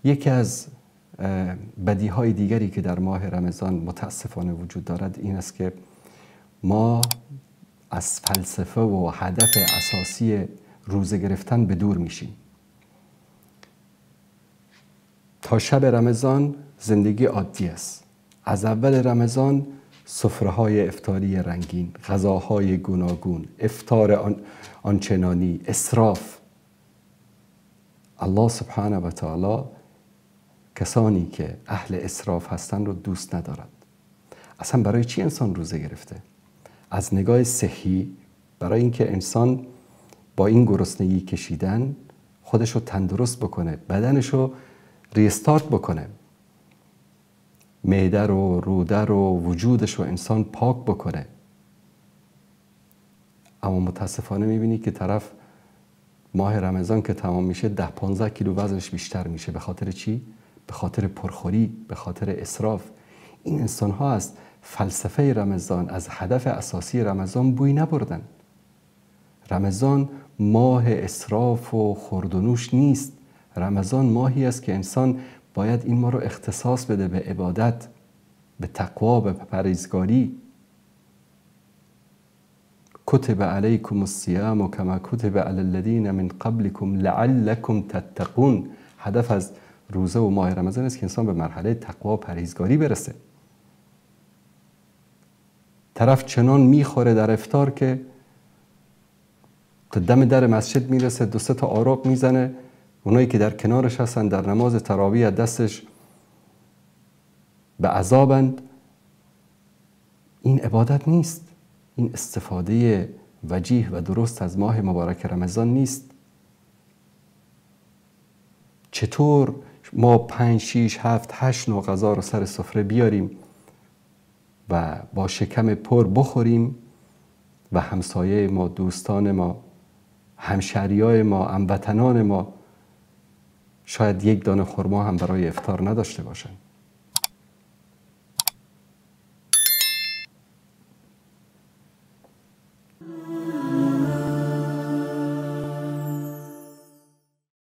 یکی از بدیهای دیگری که در ماه رمضان متاسفانه وجود دارد این است که ما از فلسفه و هدف اساسی روزه گرفتن به دور میشیم. تا شب رمضان زندگی عادی است. از اول رمضان سفره‌های افطاری رنگین، غذاهای گوناگون، افطار آنچنانی، اسراف. الله سبحانه و تعالی کسانی که اهل اسراف هستند رو دوست ندارد. اصلا برای چی انسان روزه گرفته؟ از نگاه صحی برای اینکه انسان با این گرسنگی کشیدن خودش رو تندرست بکنه، بدنش رو ریستارت بکنه، معده رو، روده رو، وجودش رو انسان پاک بکنه. اما متاسفانه میبینی که طرف ماه رمضان که تمام میشه 10-15 کیلو وزنش بیشتر میشه. به خاطر چی؟ به خاطر پرخوری، به خاطر اسراف. این انسان ها از فلسفه رمضان، از هدف اساسی رمضان بوی نبردن. رمضان ماه اسراف و خورد و نوش نیست. رمضان ماهی است که انسان باید این ماه رو اختصاص بده به عبادت، به تقوا، به پرهیزگاری. کتب علیکم الصیام کما کتب علی الذین من قبلکم لعلکم تتقون. هدف از روزه و ماه رمضان است که انسان به مرحله تقوا و پرهیزگاری برسه. طرف چنان میخوره در افطار که تا دم در مسجد میرسه 2-3 تا آراغ میزنه. اونایی که در کنارش هستن در نماز تراویح دستش به عذابند. این عبادت نیست. این استفاده وجیه و درست از ماه مبارک رمضان نیست. چطور ما 5، 6، 7، 8 نوع غذا رو سر سفره بیاریم و با شکم پر بخوریم و همسایه ما، دوستان ما، همشهریای ما، هموطنان ما شاید 1 دانه خرما هم برای افطار نداشته باشن.